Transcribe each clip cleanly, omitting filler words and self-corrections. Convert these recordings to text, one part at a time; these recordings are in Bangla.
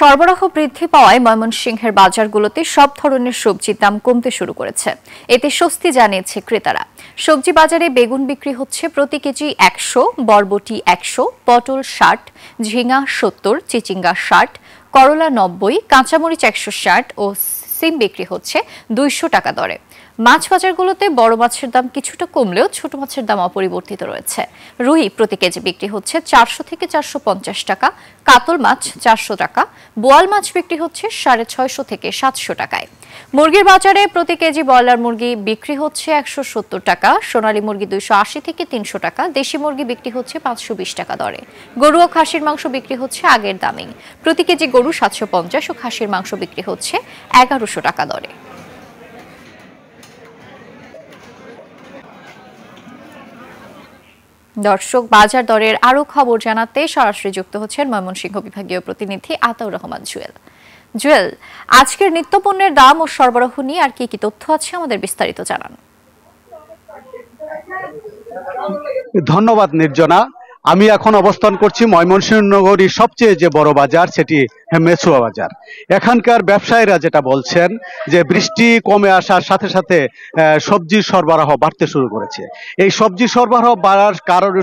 সরবরাহ বৃদ্ধি পাওয়ায় ময়মনসিংহের বাজারগুলোতে সব ধরনের সবজির দাম কমতে শুরু করেছে। এতে স্বস্তি জানিয়েছে ক্রেতারা। সবজি বাজারে বেগুন বিক্রি হচ্ছে প্রতি কেজি ১০০, বরবটি ১০০, পটল ৬০, ঝিঙা ৭০, চিচিঙ্গা ৬০, করলা ৯০, কাঁচামরিচ ১৬০ ও সিম বিক্রি হচ্ছে ২০০ টাকা দরে। মাছ বাজারগুলোতে বড় মাছের দাম কিছুটা কমলেও ছোট মাছের দাম অপরিবর্তিত রয়েছে। রুই প্রতি কেজি বিক্রি হচ্ছে ৪০০ থেকে ৪৫০ টাকা, কাতল মাছ ৪০০ টাকা, বোয়াল মাছ বিক্রি হচ্ছে ৬৫০ থেকে ৭০০ টাকায়। মুরগির বাজারে প্রতি কেজি ব্রয়লার মুরগি বিক্রি হচ্ছে ১৭০ টাকা, সোনালী মুরগি ২৮০ থেকে ৩০০ টাকা, দেশি মুরগি বিক্রি হচ্ছে ৫২০ টাকা দরে। গরু ও খাসির মাংস বিক্রি হচ্ছে আগের দামেই। প্রতি কেজি গরু ৭৫০ ও খাসির মাংস বিক্রি হচ্ছে ১১০০ টাকা দরে। দর্শক, বাজার দরের আরো খবর জানাতে সরাসরি যুক্ত হচ্ছেন ময়মনসিংহ বিভাগীয় প্রতিনিধি আতাউর রহমান জুয়েল। জুয়েল, আজকের নিত্যপণ্যের দাম ও সরবরাহ নিয়ে আর কি কি তথ্য আছে আমাদের বিস্তারিত জানান। ধন্যবাদ নির্জনা। আমি এখন অবস্থান করছি ময়মনসিংহ নগরীর সবচেয়ে যে বড় বাজার, সেটি মেছুয়া বাজার। এখানকার ব্যবসায়ীরা যেটা বলছেন যে বৃষ্টি কমে আসার সাথে সাথে সবজির সরবরাহ বাড়তে শুরু করেছে। এই সবজি সরবরাহ বাড়ার কারণে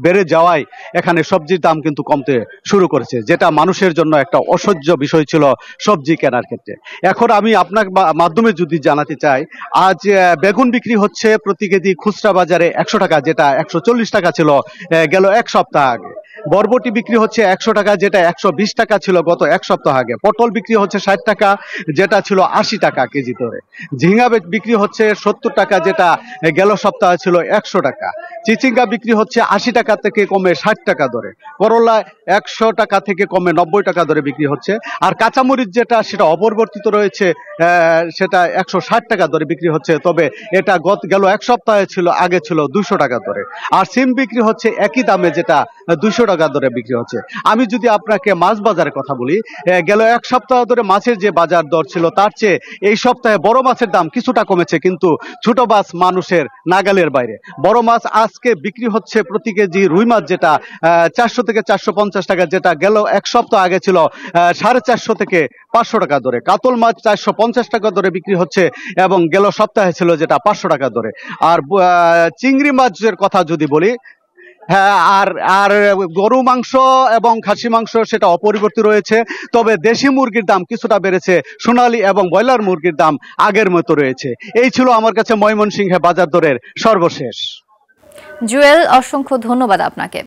বেড়ে যাওয়ায় এখানে সবজির দাম কিন্তু কমতে শুরু করেছে, যেটা মানুষের জন্য একটা অসহ্য বিষয় ছিল সবজি কেনার ক্ষেত্রে। এখন আমি আপনার মাধ্যমে যদি জানাতে চাই, আজ বেগুন বিক্রি হচ্ছে প্রতি কেজি খুচরা বাজারে ১০০ টাকা, যেটা ১৪০ টাকা ছিল গেল এক সপ্তাহ আগে। বরবটি বিক্রি হচ্ছে ১০০ টাকা, যেটা ১২০ টাকা ছিল গত এক সপ্তাহ আগে। পটল বিক্রি হচ্ছে ৬০ টাকা, যেটা ছিল ৮০ টাকা কেজি দরে। ঝিঙ্গা বিক্রি হচ্ছে ৭০ টাকা, যেটা গেল সপ্তাহে ছিল ১০০ টাকা। চিচিঙ্গা বিক্রি হচ্ছে ৮০ টাকা থেকে কমে ৬০ টাকা দরে। করলা ১০০ টাকা থেকে কমে ৯০ টাকা দরে বিক্রি হচ্ছে। আর কাঁচামরিচ যেটা, সেটা অপরিবর্তিত রয়েছে, সেটা ১৬০ টাকা দরে বিক্রি হচ্ছে। তবে এটা গেল এক সপ্তাহে আগে ছিল ২০০ টাকা দরে। আর সিম বিক্রি হচ্ছে একই দামে, যেটা ২০০ টাকা দরে বিক্রি হচ্ছে। আমি যদি আপনাকে মাছ বাজারের কথা বলি, গেল এক সপ্তাহ ধরে মাছের যে বাজার দর ছিল, তার চেয়ে এই সপ্তাহে বড় মাছের দাম কিছুটা কমেছে, কিন্তু ছোট মাছ মানুষের নাগালের বাইরে। বড় মাছ আজকে বিক্রি হচ্ছে প্রতি কেজি রুই মাছ, যেটা ৪০০ থেকে ৪৫০ টাকা, যেটা গেল এক সপ্তাহ আগে ছিল ৪৫০ থেকে ৫০০ টাকা দরে। কাতল মাছ ৪৫০ টাকা দরে বিক্রি হচ্ছে এবং গেল সপ্তাহে ছিল যেটা ৫০০ টাকা দরে। আর চিংড়ি মাছের কথা যদি বলি, হ্যাঁ, আর গরু মাংস এবং খাসি মাংস সেটা অপরিবর্তিত রয়েছে। তবে দেশি মুরগির দাম কিছুটা বেড়েছে, সোনালী এবং ব্রয়লার মুরগির দাম আগের মতো রয়েছে। এই ছিল আমার কাছে ময়মনসিংহে বাজার দরের সর্বশেষ। জুয়েল, অসংখ্য ধন্যবাদ আপনাকে।